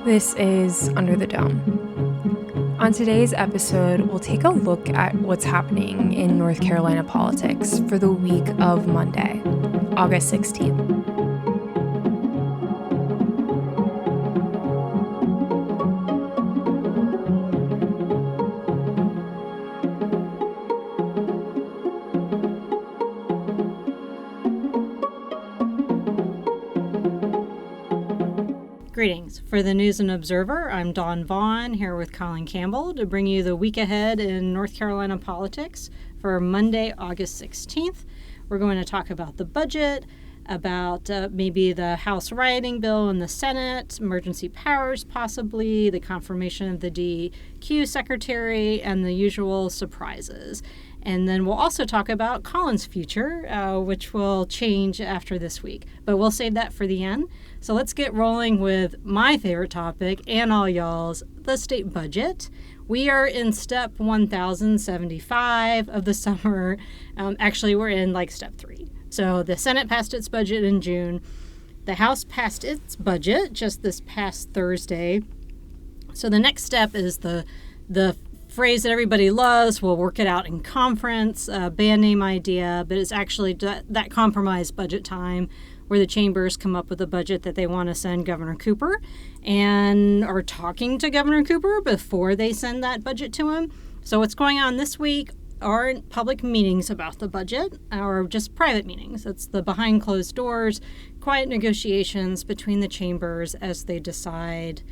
This is Under the Dome. On today's episode, we'll take a look at what's happening in North Carolina politics for the week of Monday, August 16th. Greetings. For the News and Observer, I'm Dawn Vaughn here with Colin Campbell to bring you the week ahead in North Carolina politics for Monday, August 16th. We're going to talk about the budget, about maybe the House rioting bill in the Senate, emergency powers possibly, the confirmation of the DEQ secretary, and the usual surprises. And then we'll also talk about Colin's future, which will change after this week. But we'll save that for the end. So let's get rolling with my favorite topic and all y'all's, the state budget. We are in step 1075 of the summer. Actually, we're in step 3. So the Senate passed its budget in June. The House passed its budget just this past Thursday. So the next step is the phrase that everybody loves, we'll work it out in conference, band name idea, but it's actually that compromise budget time where the chambers come up with a budget that they want to send Governor Cooper and are talking to Governor Cooper before they send that budget to him. So what's going on this week aren't public meetings about the budget or just private meetings. It's the behind closed doors, quiet negotiations between the chambers as they decide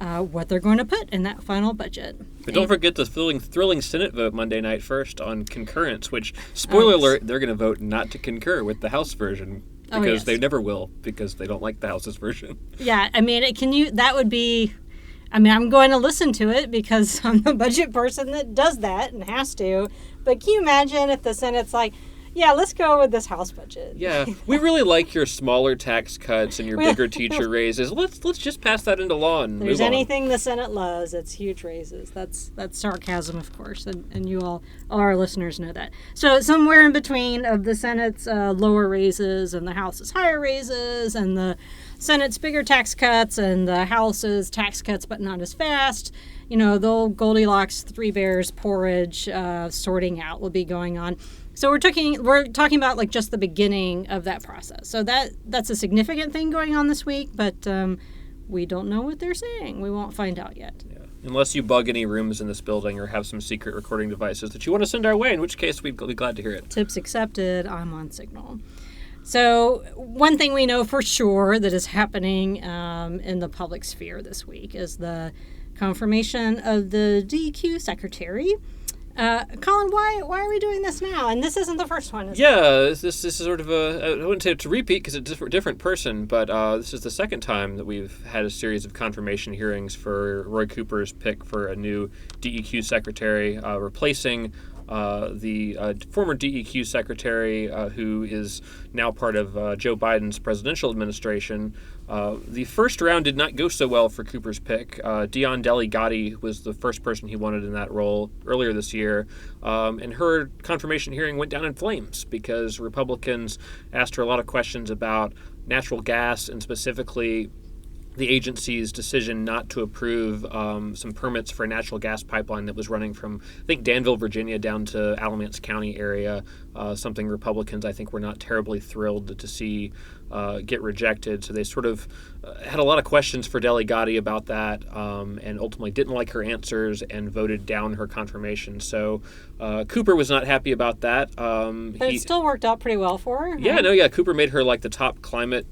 what they're going to put in that final budget. But don't forget the thrilling Senate vote Monday night first on concurrence, which, spoiler alert, they're going to vote not to concur with the House version because they never will because they don't like the House's version. Yeah, I mean, that would be, I'm going to listen to it because I'm the budget person that does that and has to. But can you imagine if the Senate's like, yeah, let's go with this House budget. Yeah, we really like your smaller tax cuts and your bigger teacher raises. Let's just pass that into law and There's move on. anything the Senate loves, it's huge raises. That's sarcasm, of course, and you all our listeners know that. So somewhere in between of the Senate's lower raises and the House's higher raises and the Senate's bigger tax cuts and the House's tax cuts but not as fast, the old Goldilocks Three Bears porridge sorting out will be going on. So we're talking about just the beginning of that process. So that's a significant thing going on this week, but we don't know what they're saying. We won't find out yet. Yeah. Unless you bug any rooms in this building or have some secret recording devices that you want to send our way, in which case we'd be glad to hear it. Tips accepted. I'm on Signal. So one thing we know for sure that is happening in the public sphere this week is the confirmation of the DEQ secretary. Colin, why are we doing this now? And this isn't the first one, is it? Yeah, this is sort of I wouldn't say it's a repeat because it's a different person, but this is the second time that we've had a series of confirmation hearings for Roy Cooper's pick for a new DEQ secretary, replacing the former DEQ secretary who is now part of Joe Biden's presidential administration. The first round did not go so well for Cooper's pick. Dion Delegati was the first person he wanted in that role earlier this year, and her confirmation hearing went down in flames because Republicans asked her a lot of questions about natural gas and specifically the agency's decision not to approve some permits for a natural gas pipeline that was running from, I think, Danville, Virginia, down to Alamance County area, something Republicans, I think, were not terribly thrilled to see get rejected. So they sort of had a lot of questions for Delegati about that and ultimately didn't like her answers and voted down her confirmation. So Cooper was not happy about that. But it still worked out pretty well for her. Yeah, Cooper made her the top climate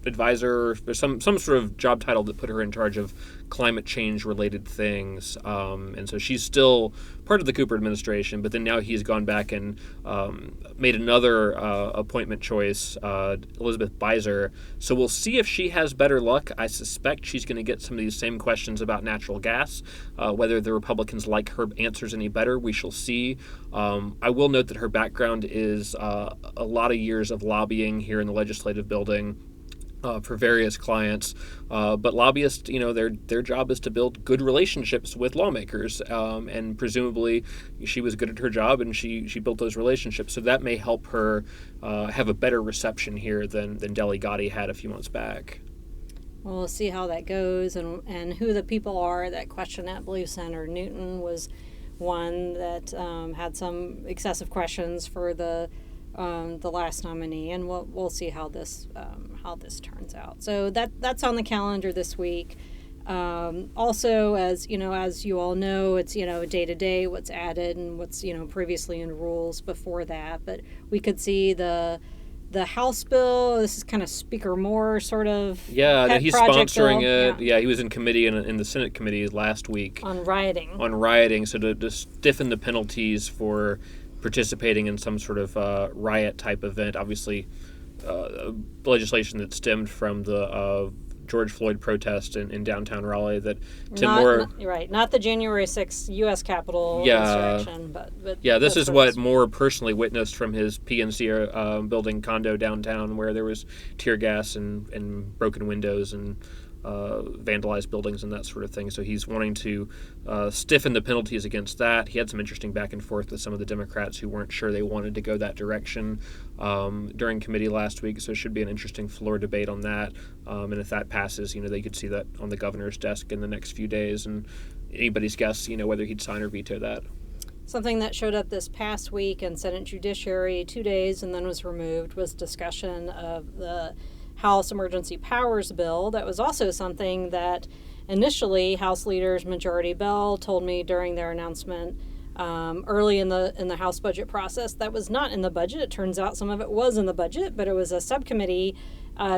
advisor or some sort of job title that put her in charge of climate change related things, and so she's still part of the Cooper administration, but then now he's gone back and made another appointment choice, Elizabeth Beiser. So we'll see if she has better luck. I suspect she's going to get some of these same questions about natural gas. Whether the Republicans like her answers any better, we shall see. I will note that her background is a lot of years of lobbying here in the legislative building for various clients, but lobbyists, their job is to build good relationships with lawmakers, and presumably she was good at her job and she built those relationships, so that may help her have a better reception here than Delegati had a few months back. We'll see how that goes and who the people are that question at Blue Center. Newton was one that had some excessive questions for the last nominee, and we'll see how this turns out. So that's on the calendar this week. Also, as you all know, it's day to day what's added and what's previously in rules before that. But we could see the House bill. This is kind of Speaker Moore sort of that he's sponsoring bill. it. Yeah, he was in committee in the Senate committee last week on rioting. So to stiffen the penalties for participating in some sort of riot type event, obviously legislation that stemmed from the George Floyd protest in downtown Raleigh that Tim Moore... Not the January 6th U.S. Capitol insurrection, but this is what Moore personally witnessed from his PNC building condo downtown, where there was tear gas and broken windows and vandalized buildings and that sort of thing. So he's wanting to stiffen the penalties against that. He had some interesting back and forth with some of the Democrats who weren't sure they wanted to go that direction during committee last week. So it should be an interesting floor debate on that. And if that passes, they could see that on the governor's desk in the next few days. And anybody's guess, whether he'd sign or veto that. Something that showed up this past week in Senate Judiciary 2 days and then was removed was discussion of the House Emergency Powers Bill. That was also something that initially House leaders Majority Bell told me during their announcement early in the House budget process that was not in the budget. It turns out some of it was in the budget, but it was a subcommittee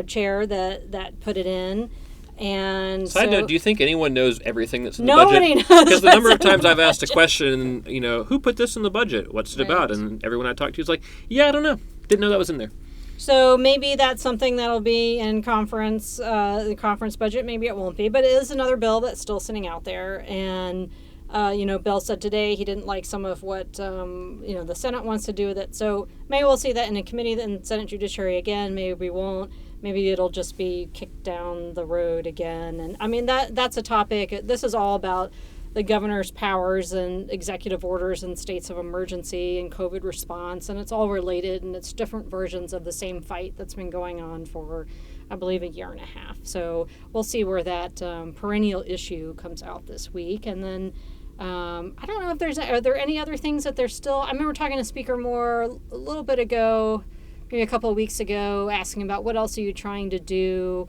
chair that put it in. And Side note, do you think anyone knows everything that's in the nobody budget? knows. Because the number of times I've asked a question, who put this in the budget? What's it about? And everyone I talked to is like, I don't know. Didn't know that was in there. So maybe that's something that'll be in the conference budget. Maybe it won't be, but it is another bill that's still sitting out there. And, Bell said today he didn't like some of what, the Senate wants to do with it. So maybe we'll see that in a committee in Senate Judiciary again. Maybe we won't. Maybe it'll just be kicked down the road again. And that's a topic. This is all about the governor's powers and executive orders in states of emergency and COVID response, and it's all related, and it's different versions of the same fight that's been going on for, I believe, a year and a half. So we'll see where that perennial issue comes out this week. And then I don't know if are there any other things that there's still... I remember talking to Speaker Moore a little bit ago, maybe a couple of weeks ago, asking about what else are you trying to do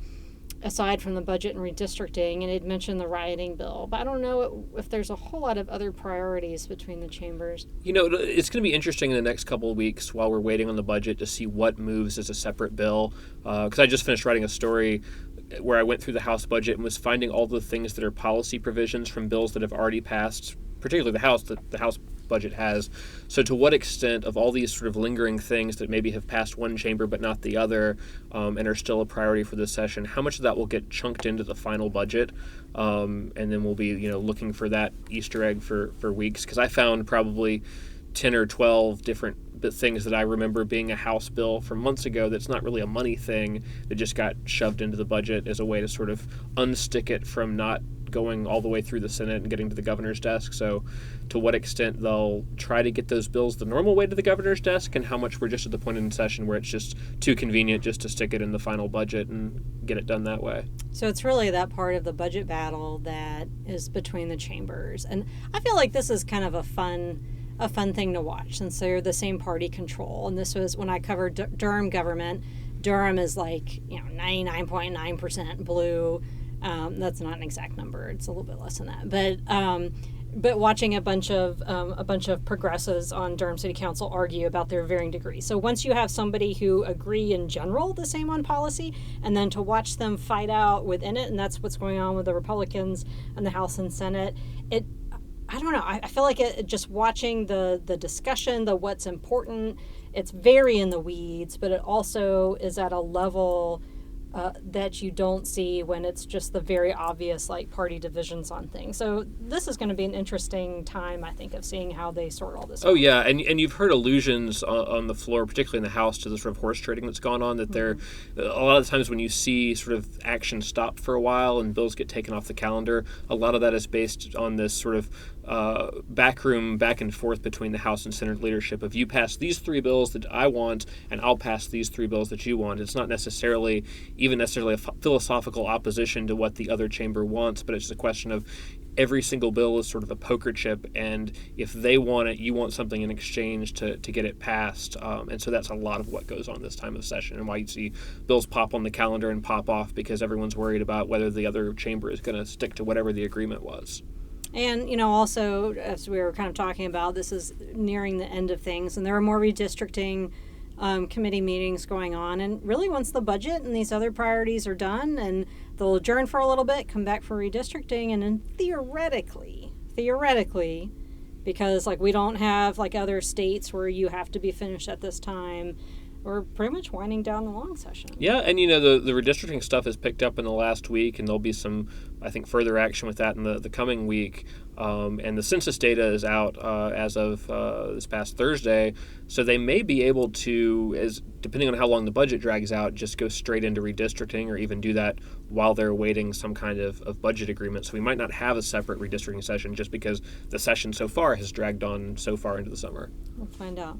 aside from the budget and redistricting, and he'd mentioned the rioting bill. But I don't know if there's a whole lot of other priorities between the chambers. It's going to be interesting in the next couple of weeks while we're waiting on the budget to see what moves as a separate bill. Because I just finished writing a story where I went through the House budget and was finding all the things that are policy provisions from bills that have already passed, particularly the House, that the House budget has. So to what extent of all these sort of lingering things that maybe have passed one chamber but not the other and are still a priority for this session, how much of that will get chunked into the final budget? And then we'll be looking for that Easter egg for weeks, because I found probably 10 or 12 different things that I remember being a House bill from months ago that's not really a money thing that just got shoved into the budget as a way to sort of unstick it from not going all the way through the Senate and getting to the governor's desk. So to what extent they'll try to get those bills the normal way to the governor's desk, and how much we're just at the point in the session where it's just too convenient just to stick it in the final budget and get it done that way. So it's really that part of the budget battle that is between the chambers. And I feel like this is kind of a fun thing to watch, since they're the same party control. And this was when I covered Durham government. Durham is 99.9% blue. That's not an exact number. It's a little bit less than that. But watching a bunch of progressives on Durham City Council argue about their varying degrees. So once you have somebody who agree in general the same on policy, and then to watch them fight out within it, and that's what's going on with the Republicans and the House and Senate. I don't know. I feel like just watching the discussion, the what's important, it's very in the weeds, but it also is at a level that you don't see when it's just the very obvious party divisions on things. So this is going to be an interesting time, I think, of seeing how they sort all this out. Oh, yeah, and you've heard allusions on the floor, particularly in the House, to the sort of horse trading that's gone on, that there, a lot of the times when you see sort of action stop for a while and bills get taken off the calendar, a lot of that is based on this sort of backroom back and forth between the House and Senate leadership of you pass these 3 bills that I want and I'll pass these 3 bills that you want. It's not necessarily a philosophical opposition to what the other chamber wants, but it's a question of every single bill is sort of a poker chip, and if they want it, you want something in exchange to get it passed. And so that's a lot of what goes on this time of session, and why you see bills pop on the calendar and pop off, because everyone's worried about whether the other chamber is going to stick to whatever the agreement was. And, also, as we were kind of talking about, this is nearing the end of things, and there are more redistricting committee meetings going on. And really, once the budget and these other priorities are done, and they'll adjourn for a little bit, come back for redistricting, and then theoretically, because, we don't have, other states where you have to be finished at this time, we're pretty much winding down the long session. Yeah, and the redistricting stuff has picked up in the last week, and there'll be some, I think, further action with that in the coming week. And the census data is out as of this past Thursday, so they may be able to, depending on how long the budget drags out, just go straight into redistricting, or even do that while they're awaiting some kind of budget agreement. So we might not have a separate redistricting session just because the session so far has dragged on so far into the summer. We'll find out.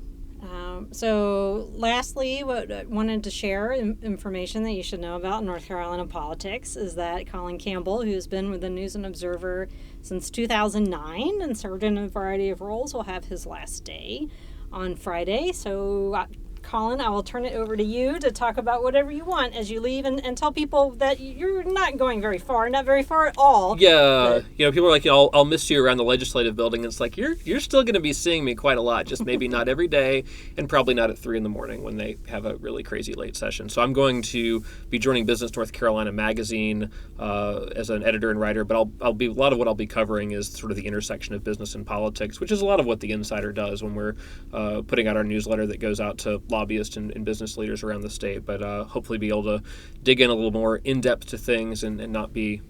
So lastly, what I wanted to share information that you should know about North Carolina politics is that Colin Campbell, who's been with the News and Observer since 2009 and served in a variety of roles, will have his last day on Friday. So Colin, I will turn it over to you to talk about whatever you want as you leave, and tell people that you're not going very far, not very far at all. Yeah, people are like, I'll miss you around the legislative building. It's like, you're still going to be seeing me quite a lot, just maybe not every day, and probably not at 3 a.m. when they have a really crazy late session. So I'm going to be joining Business North Carolina magazine as an editor and writer, but a lot of what I'll be covering is sort of the intersection of business and politics, which is a lot of what the Insider does when we're putting out our newsletter that goes out to lobbyists and business leaders around the state, but hopefully be able to dig in a little more in-depth to things and not be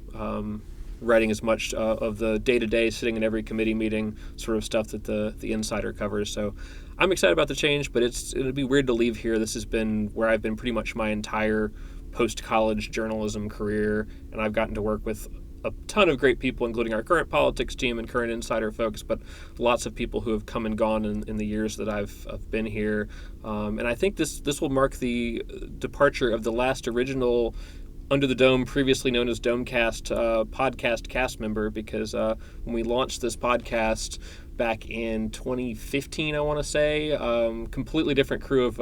writing as much of the day-to-day, sitting in every committee meeting sort of stuff that the Insider covers. So I'm excited about the change, but it'll be weird to leave here. This has been where I've been pretty much my entire post-college journalism career, and I've gotten to work with a ton of great people, including our current politics team and current Insider folks, but lots of people who have come and gone in the years that I've been here. And I think this will mark the departure of the last original Under the Dome, previously known as Domecast, podcast cast member, because when we launched this podcast back in 2015, I want to say, completely different crew of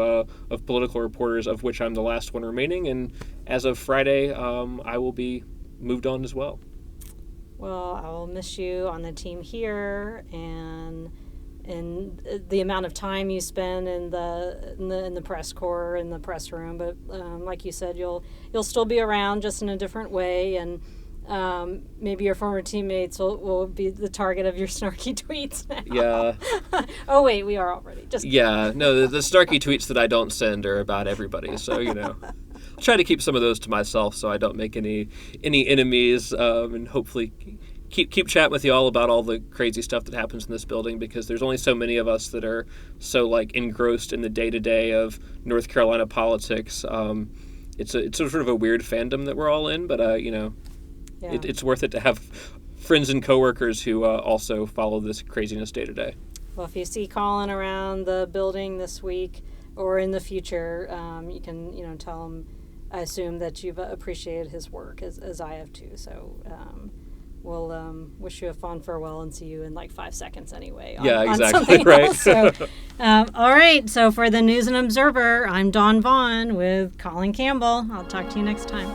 political reporters, of which I'm the last one remaining. And as of Friday, I will be moved on as well. Well, I will miss you on the team here, and the amount of time you spend in the press corps, in the press room. But like you said, you'll still be around, just in a different way, and maybe your former teammates will be the target of your snarky tweets now. Yeah. Oh wait, we are already. Yeah. No, the snarky tweets that I don't send are about everybody. So I'll try to keep some of those to myself so I don't make any enemies, and hopefully keep chatting with you all about all the crazy stuff that happens in this building, because there's only so many of us that are so engrossed in the day-to-day of North Carolina politics. It's sort of a weird fandom that we're all in, but Yeah. It's worth it to have friends and coworkers who also follow this craziness day to day. Well, if you see Colin around the building this week or in the future, you can tell him, I assume, that you've appreciated his work as I have too. So we'll wish you a fond farewell and see you in 5 seconds anyway. Yeah, exactly. On right. Else. So, all right. So for the News and Observer, I'm Dawn Vaughn with Colin Campbell. I'll talk to you next time.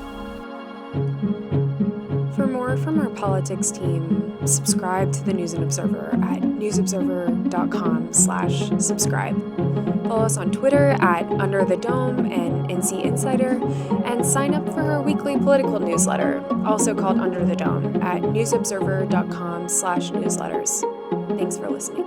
For more from our politics team, subscribe to the News and Observer at newsobserver.com/subscribe. Follow us on Twitter at Under the Dome and NC Insider, and sign up for our weekly political newsletter, also called Under the Dome, at newsobserver.com/newsletters. Thanks for listening.